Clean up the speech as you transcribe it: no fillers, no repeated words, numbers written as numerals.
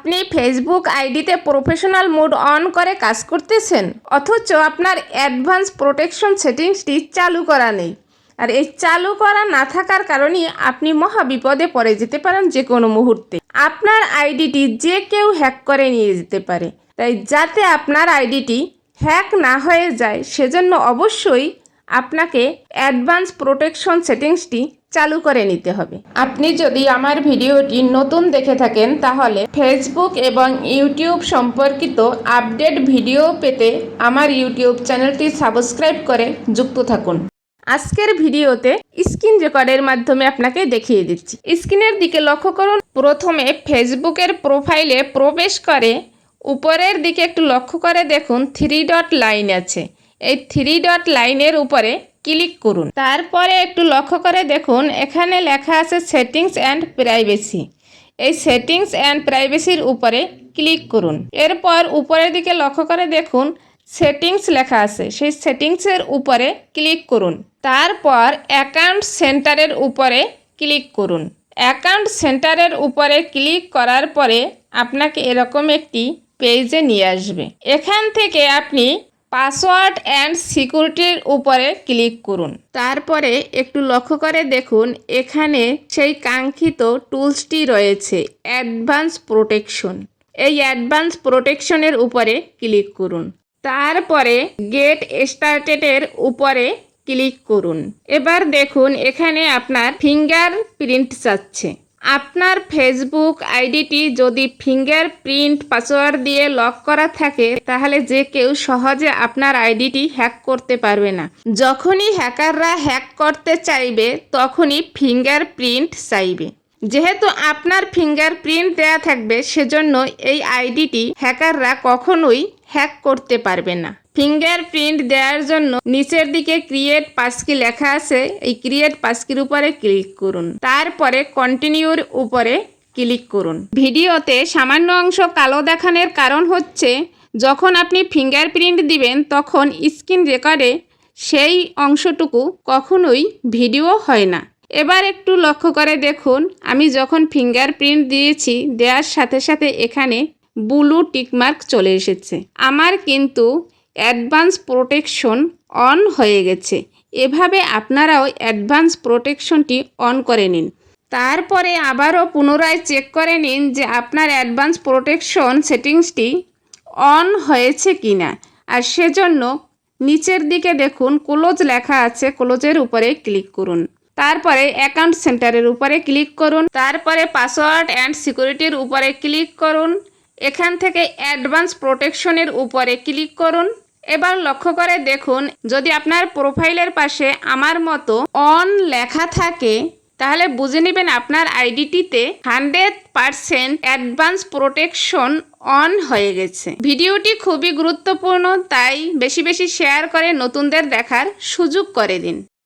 আপনি ফেসবুক আইডিতে professional mode on করে কাজ করতেছেন, অথচ আপনার অ্যাডভান্স প্রোটেকশন সেটিংসটি চালু করা নেই। আর এই চালু করা না থাকার কারণে আপনি মহা বিপদে পড়ে যেতে পারেন যে কোনো মুহূর্তে। আপনার আইডিটি যে কেউ হ্যাক করে নিয়ে যেতে পারে। তাই যাতে আপনার আইডিটি হ্যাক না হয়ে যায় সেজন্য অবশ্যই আপনাকে অ্যাডভান্স প্রোটেকশন সেটিংসটি চালু করে নিতে হবে। আপনি যদি আমার ভিডিওটি নতুন দেখে থাকেন তাহলে ফেসবুক এবং ইউটিউব সম্পর্কিত আপডেট ভিডিও পেতে আমার ইউটিউব চ্যানেলটি সাবস্ক্রাইব করে যুক্ত থাকুন। আজকের ভিডিওতে স্ক্রিন রেকর্ডের মাধ্যমে আপনাকে দেখিয়ে দিচ্ছি। স্ক্রিনের দিকে লক্ষ্য করুন। প্রথমে ফেসবুকের প্রোফাইলে প্রবেশ করে উপরের দিকে একটু লক্ষ্য করে দেখুন 3 ডট লাইন আছে। এই 3 ডট লাইনের উপরে ক্লিক করুন। তারপরে একটু লক্ষ্য করে দেখুন এখানে লেখা আছে সেটিংস অ্যান্ড প্রাইভেসি। এই সেটিংস অ্যান্ড প্রাইভেসির উপরে ক্লিক করুন। এরপর উপরের দিকে লক্ষ্য করে দেখুন সেটিংস লেখা আছে, সেই সেটিংসের উপরে ক্লিক করুন। তারপর অ্যাকাউন্ট সেন্টারের উপরে ক্লিক করুন। অ্যাকাউন্ট সেন্টারের উপরে ক্লিক করার পরে আপনাকে এরকম একটি পেজে নিয়ে আসবে। এখান থেকে আপনি পাসওয়ার্ড অ্যান্ড সিকিউরিটির উপরে ক্লিক করুন। তারপরে একটু লক্ষ্য করে দেখুন এখানে সেই কাঙ্ক্ষিত টুলসটি রয়েছে অ্যাডভান্স প্রোটেকশন। এই অ্যাডভান্স প্রোটেকশনের উপরে ক্লিক করুন। তারপরে গেট স্টার্টেডের উপরে ক্লিক করুন। এবার দেখুন এখানে আপনার ফিঙ্গারপ্রিন্ট চাচ্ছে। আপনার ফেসবুক আইডিটি যদি ফিঙ্গারপ্রিন্ট পাসওয়ার্ড দিয়ে লক করা থাকে তাহলে যে কেউ সহজে আপনার আইডিটি হ্যাক করতে পারবে না। যখনই হ্যাকাররা হ্যাক করতে চাইবে তখনই ফিঙ্গারপ্রিন্ট চাইবে। যেহেতু আপনার ফিঙ্গারপ্রিন্ট দেয়া থাকবে সেজন্য এই আইডিটি হ্যাকাররা কখনোই হ্যাক করতে পারবে না। ফিঙ্গারপ্রিন্ট দেওয়ার জন্য নিচের দিকে ক্রিয়েট পাসকি লেখা আছে, এই ক্রিয়েট পাসকির উপরে ক্লিক করুন। তারপরে কন্টিনিউর উপরে ক্লিক করুন। ভিডিওতে সামান্য অংশ কালো দেখানোর কারণ হচ্ছে যখন আপনি ফিঙ্গারপ্রিন্ট দিবেন তখন স্ক্রিন রেকর্ডে সেই অংশটুকু কখনোই ভিডিও হয় না। এবার একটু লক্ষ্য করে দেখুন আমি যখন ফিঙ্গারপ্রিন্ট দিয়েছি দেওয়ার সাথে সাথে এখানে ব্লু টিকমার্ক চলে এসেছে। আমার কিন্তু অ্যাডভান্স প্রোটেকশন অন হয়ে গেছে। এভাবে আপনারাও অ্যাডভান্স প্রোটেকশনটি অন করে নিন। তারপরে আবারও পুনরায় চেক করে নিন যে আপনার অ্যাডভান্স প্রোটেকশন সেটিংসটি অন হয়েছে কিনা। আর সেজন্য নিচের দিকে দেখুন ক্লোজ লেখা আছে, ক্লোজের উপরে ক্লিক করুন। তারপরে অ্যাকাউন্ট সেন্টারের উপরে ক্লিক করুন। তারপরে পাসওয়ার্ড অ্যান্ড সিকিউরিটির উপরে ক্লিক করুন। এখান থেকে অ্যাডভান্স প্রোটেকশনের উপরে ক্লিক করুন। এবার লক্ষ্য করে দেখুন যদি আপনার প্রোফাইলের পাশে আমার মতো অন লেখা থাকে তাহলে বুঝে নেবেন আপনার আইডিটিতে 100% অ্যাডভান্স প্রোটেকশন অন হয়ে গেছে। ভিডিওটি খুবই গুরুত্বপূর্ণ, তাই বেশি বেশি শেয়ার করে নতুনদের দেখার সুযোগ করে দিন।